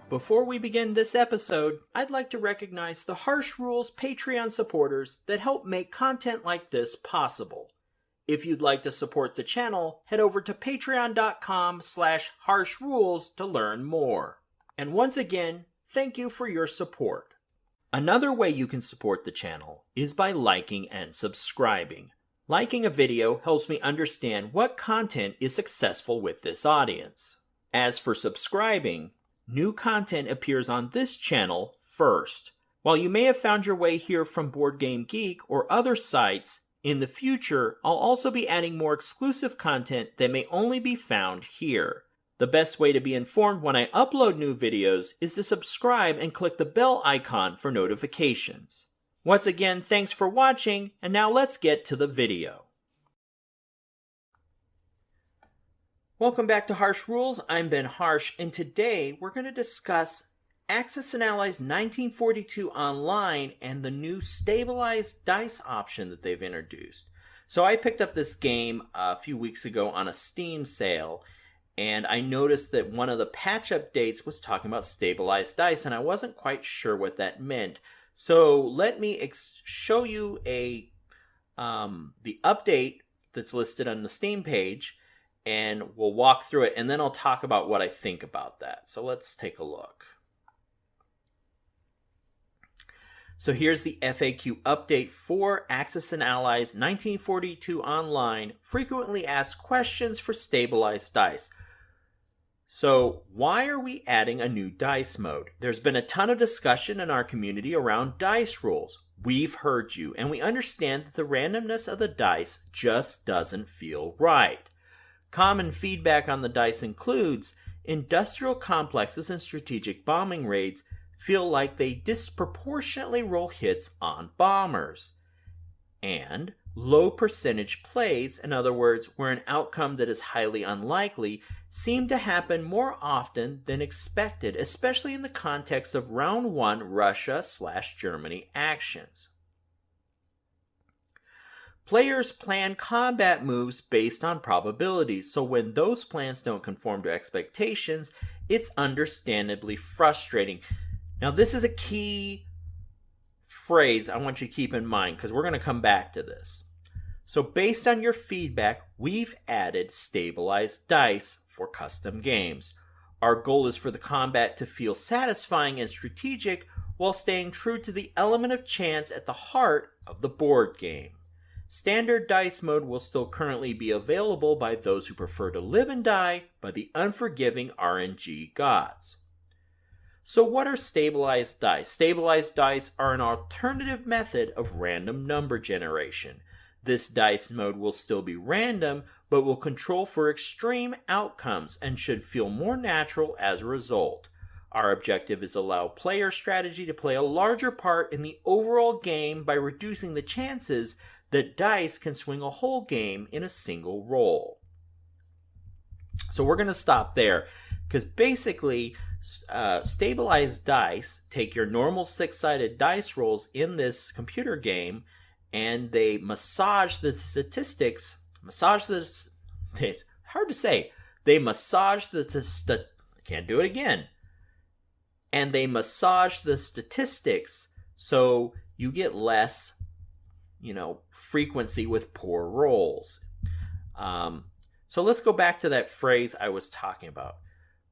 Before we begin this episode, I'd like to recognize the Harsh Rules Patreon supporters that help make content like this possible. If you'd like to support the channel, head over to patreon.com/harshrules to learn more. And once again, thank you for your support. Another way you can support the channel is by liking and subscribing. Liking a video helps me understand what content is successful with this audience. As for subscribing, new content appears on this channel first. While you may have found your way here from Board Game Geek or other sites, in the future I'll also be adding more exclusive content that may only be found here. The best way to be informed when I upload new videos is to subscribe and click the bell icon for notifications. Once again, thanks for watching, and now let's get to the video. Welcome back to Harsh Rules. I'm Ben Harsh, and today we're going to discuss Axis and Allies 1942 Online and the new stabilized dice option that they've introduced. So I picked up this game a few weeks ago on a Steam sale, and I noticed that one of the patch updates was talking about stabilized dice, and I wasn't quite sure what that meant. So let me show you the update that's listed on the Steam page, and we'll walk through it, and then I'll talk about what I think about that. So let's take a look. So here's the FAQ update for Axis and Allies 1942 Online, frequently asked questions for stabilized dice. So why are we adding a new dice mode? There's been a ton of discussion in our community around dice rules. We've heard you, and we understand that the randomness of the dice just doesn't feel right. Common feedback on the dice includes industrial complexes and strategic bombing raids feel like they disproportionately roll hits on bombers. And low percentage plays, in other words, where an outcome that is highly unlikely, seem to happen more often than expected, especially in the context of Round 1 Russia/Germany actions. Players plan combat moves based on probabilities, so when those plans don't conform to expectations, it's understandably frustrating. Now, this is a key phrase I want you to keep in mind, because we're going to come back to this. So based on your feedback, we've added stabilized dice for custom games. Our goal is for the combat to feel satisfying and strategic while staying true to the element of chance at the heart of the board game. Standard dice mode will still currently be available by those who prefer to live and die by the unforgiving RNG gods. So what are stabilized dice? Stabilized dice are an alternative method of random number generation. This dice mode will still be random, but will control for extreme outcomes and should feel more natural as a result. Our objective is to allow player strategy to play a larger part in the overall game by reducing the chances that dice can swing a whole game in a single roll. So we're going to stop there, because basically stabilized dice take your normal six-sided dice rolls in this computer game, and they massage the statistics. It's hard to say. They massage can't do it again. And they massage the statistics so you get less, frequency with poor rolls. So let's go back to that phrase I was talking about.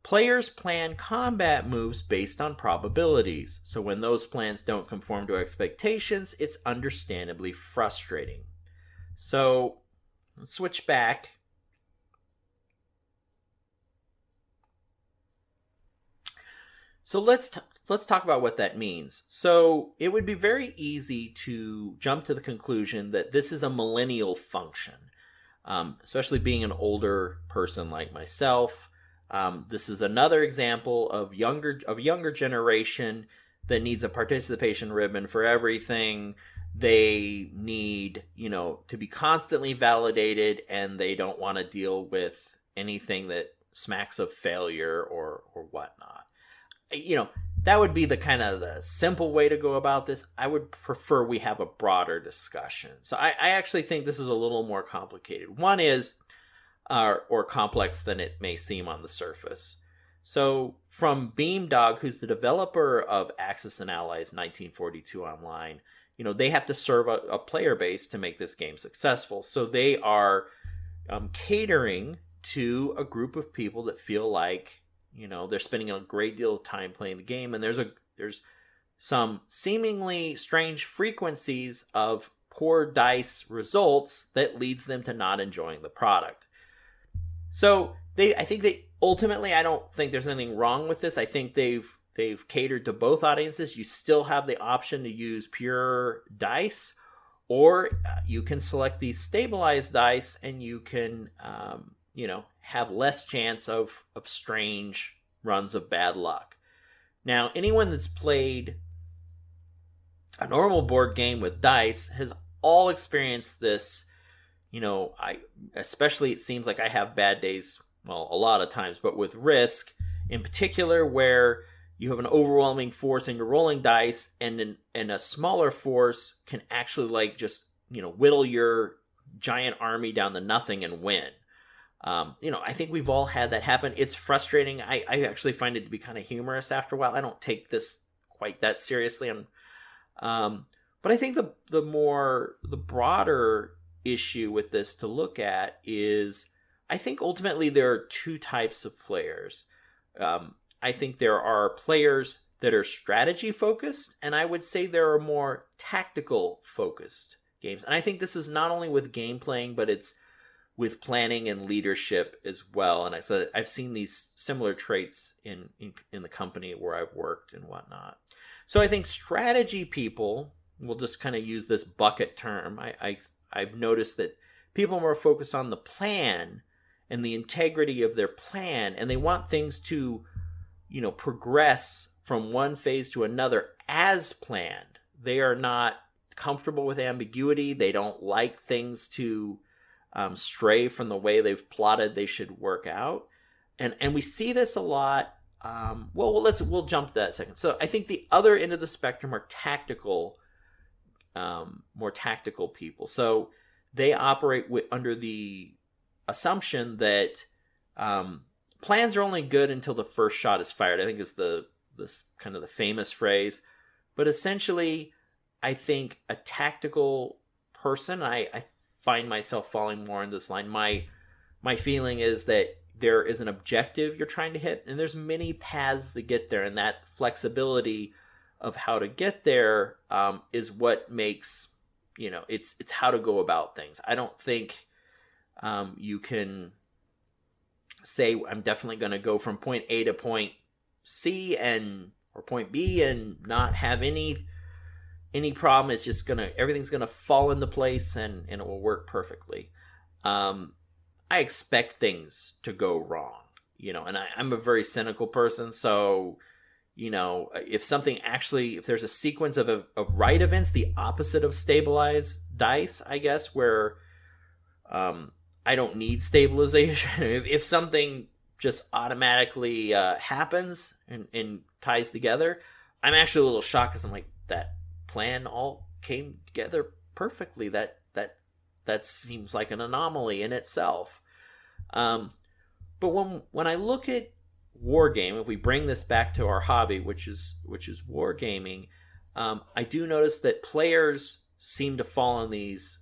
Players plan combat moves based on probabilities, so when those plans don't conform to expectations, it's understandably frustrating. So let's switch back. So let's talk about what that means. So it would be very easy to jump to the conclusion that this is a millennial function, especially being an older person like myself. This is another example of younger generation that needs a participation ribbon for everything. They need, to be constantly validated, and they don't want to deal with anything that smacks of failure or whatnot. That would be the kind of the simple way to go about this. I would prefer we have a broader discussion. So I actually think this is a little more complicated. One is, or complex than it may seem on the surface. So from Beamdog, who's the developer of Axis and Allies 1942 Online, they have to serve a player base to make this game successful. So they are catering to a group of people that feel like, they're spending a great deal of time playing the game, and there's some seemingly strange frequencies of poor dice results that leads them to not enjoying the product. So I think ultimately, I don't think there's anything wrong with this. I think they've catered to both audiences. You still have the option to use pure dice, or you can select these stabilized dice, and you can, have less chance of strange runs of bad luck. Now, anyone that's played a normal board game with dice has all experienced this. Especially it seems like I have bad days, well, a lot of times, but with Risk in particular, where you have an overwhelming force and you're rolling dice, and a smaller force can actually just whittle your giant army down to nothing and win. I think we've all had that happen. It's frustrating. I actually find it to be kind of humorous after a while. I don't take this quite that seriously. But I think the broader issue with this to look at is, I think ultimately there are two types of players. I think there are players that are strategy focused, and I would say there are more tactical focused games. And I think this is not only with game playing, but it's with planning and leadership as well. And I've seen these similar traits in the company where I've worked and whatnot. So I think strategy people, we'll just kind of use this bucket term. I've noticed that people are more focused on the plan and the integrity of their plan, and they want things to, progress from one phase to another as planned. They are not comfortable with ambiguity. They don't like things to stray from the way they've plotted they should work out. And we see this a lot. We'll jump to that in a second. So I think the other end of the spectrum are tactical, more tactical people. So they operate under the assumption that plans are only good until the first shot is fired, I think is this kind of the famous phrase. But essentially, I think a tactical person, I find myself falling more in this line. My feeling is that there is an objective you're trying to hit, and there's many paths to get there, and that flexibility of how to get there is what makes, it's how to go about things. I don't think you can say, I'm definitely going to go from point A to point C or point B and not have any problem. It's just everything's gonna fall into place and it will work perfectly. I expect things to go wrong, and I'm a very cynical person. So, if there's a sequence of right events, the opposite of stabilized dice, I guess, where I don't need stabilization. If something just automatically happens and ties together, I'm actually a little shocked, because I'm like, that plan all came together perfectly. That seems like an anomaly in itself. But when I look at wargaming, if we bring this back to our hobby, which is wargaming, I do notice that players seem to fall on these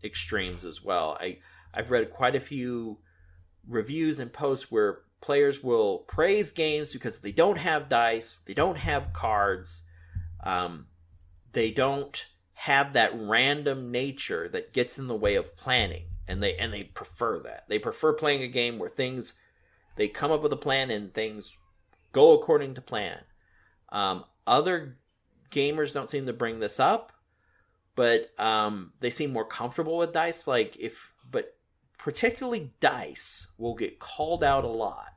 extremes as well. I've read quite a few reviews and posts where players will praise games because they don't have dice, they don't have cards, they don't have that random nature that gets in the way of planning, and they prefer that. They prefer playing a game where they come up with a plan and things go according to plan. Other gamers don't seem to bring this up, but they seem more comfortable with dice. But particularly dice will get called out a lot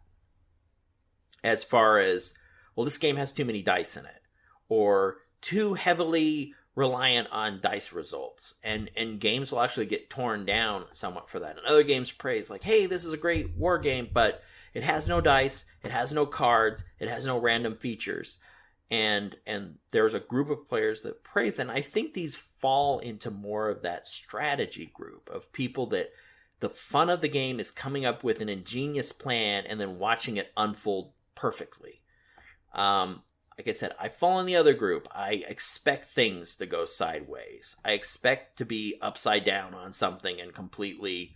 as far as, well, this game has too many dice in it, or too heavily reliant on dice results, and games will actually get torn down somewhat for that. And other games praise, like, hey, this is a great war game, but it has no dice, it has no cards, it has no random features. And there's a group of players that praise it. And I think these fall into more of that strategy group of people that The fun of the game is coming up with an ingenious plan and then watching it unfold perfectly. Like I said, I fall in the other group. I expect things to go sideways. I expect to be upside down on something and completely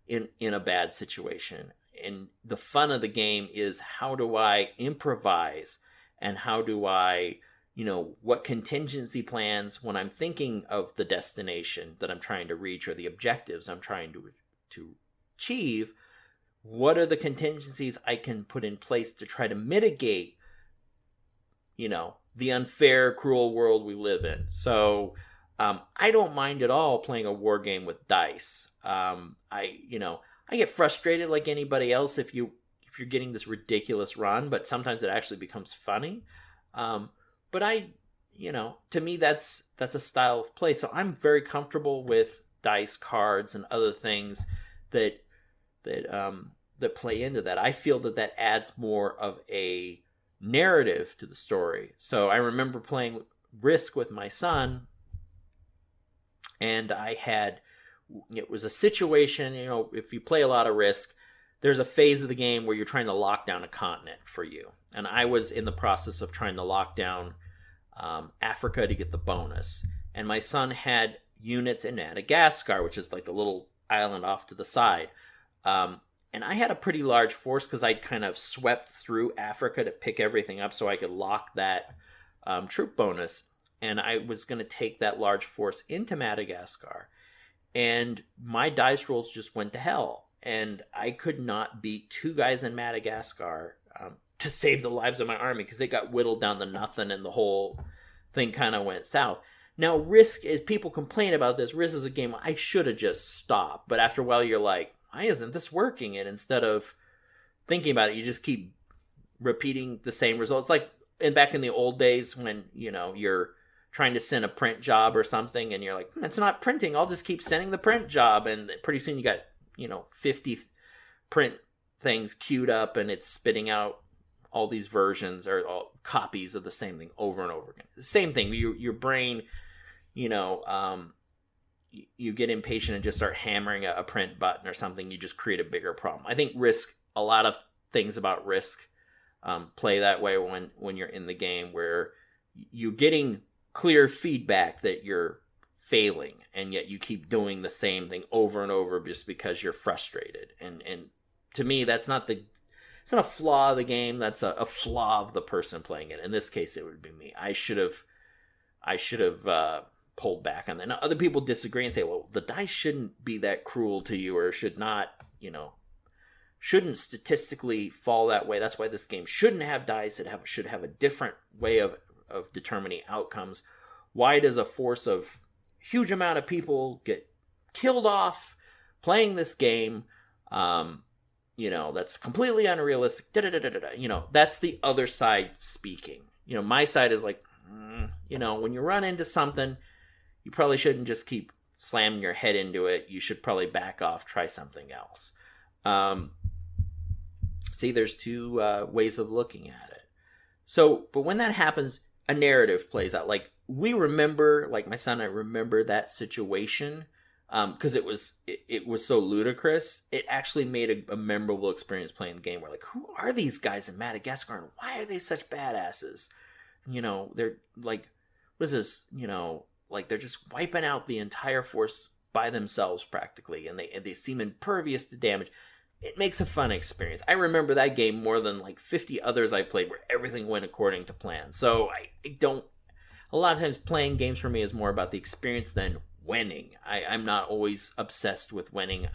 in a bad situation. And the fun of the game is, how do I improvise, and how do I, what contingency plans when I'm thinking of the destination that I'm trying to reach or the objectives I'm trying to achieve, what are the contingencies I can put in place to try to mitigate, the unfair, cruel world we live in. So I don't mind at all playing a war game with dice. I get frustrated like anybody else if you're getting this ridiculous run, but sometimes it actually becomes funny. But to me, that's a style of play. So I'm very comfortable with dice, cards, and other things that play into that. I feel that adds more of a narrative to the story. So I remember playing Risk with my son, and it was a situation, if you play a lot of Risk, there's a phase of the game where you're trying to lock down a continent for you. And I was in the process of trying to lock down Africa to get the bonus. And my son had units in Madagascar, which is like the little island off to the side. And I had a pretty large force because I'd kind of swept through Africa to pick everything up so I could lock that troop bonus. And I was going to take that large force into Madagascar. And my dice rolls just went to hell. And I could not beat two guys in Madagascar to save the lives of my army because they got whittled down to nothing and the whole thing kind of went south. Now, Risk, is people complain about this. Risk is a game I should have just stopped. But after a while, you're like, why isn't this working? And instead of thinking about it, you just keep repeating the same results. Like back in the old days when, you're trying to send a print job or something and you're like, it's not printing. I'll just keep sending the print job. And pretty soon you got, 50 print things queued up and it's spitting out all these versions or all copies of the same thing over and over again. The same thing. Your brain, you get impatient and just start hammering a print button or something. You just create a bigger problem. I think Risk, a lot of things about Risk play that way when you're in the game, where you're getting clear feedback that you're failing, and yet you keep doing the same thing over and over just because you're frustrated. And to me, it's not a flaw of the game. That's a flaw of the person playing it. In this case, it would be me. I should have pulled back on that. Now, other people disagree and say, well, the dice shouldn't be that cruel to you, or should not, shouldn't statistically fall that way. That's why this game shouldn't have dice. It should have a different way of determining outcomes. Why does a force of huge amount of people get killed off playing this game? That's completely unrealistic. That's the other side speaking. My side is like, when you run into something, you probably shouldn't just keep slamming your head into it. You should probably back off, try something else. See, there's two ways of looking at it. So, but when that happens, a narrative plays out. Like, we remember, like my son and I remember that situation because it was so ludicrous. It actually made a memorable experience playing the game. We're like, who are these guys in Madagascar, and why are they such badasses? They're like, what is this? Like they're just wiping out the entire force by themselves practically, and they seem impervious to damage. It makes a fun experience. I remember that game more than like 50 others I played where everything went according to plan. So I don't. A lot of times playing games for me is more about the experience than winning. I'm not always obsessed with winning.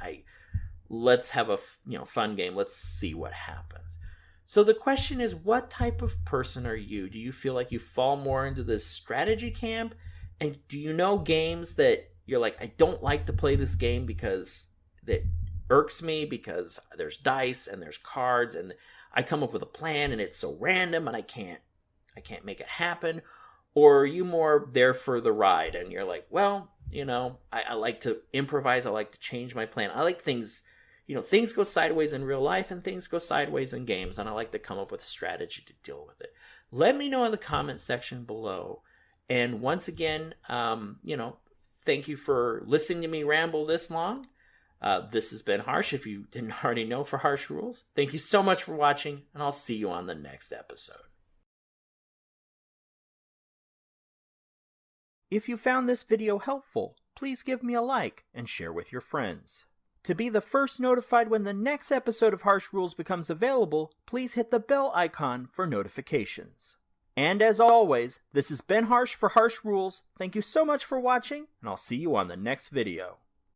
Let's have a fun game. Let's see what happens. So the question is, what type of person are you? Do you feel like you fall more into this strategy camp? And do you know games that you're like, I don't like to play this game because that irks me, because there's dice and there's cards and I come up with a plan and it's so random and I can't make it happen? Or are you more there for the ride and you're like, well, I like to improvise. I like to change my plan. I like things, things go sideways in real life and things go sideways in games. And I like to come up with a strategy to deal with it. Let me know in the comment section below. And once again, thank you for listening to me ramble this long. This has been Harsh, if you didn't already know, for Harsh Rules. Thank you so much for watching, and I'll see you on the next episode. If you found this video helpful, please give me a like and share with your friends. To be the first notified when the next episode of Harsh Rules becomes available, please hit the bell icon for notifications. And as always, this has been Harsh for Harsh Rules. Thank you so much for watching, and I'll see you on the next video.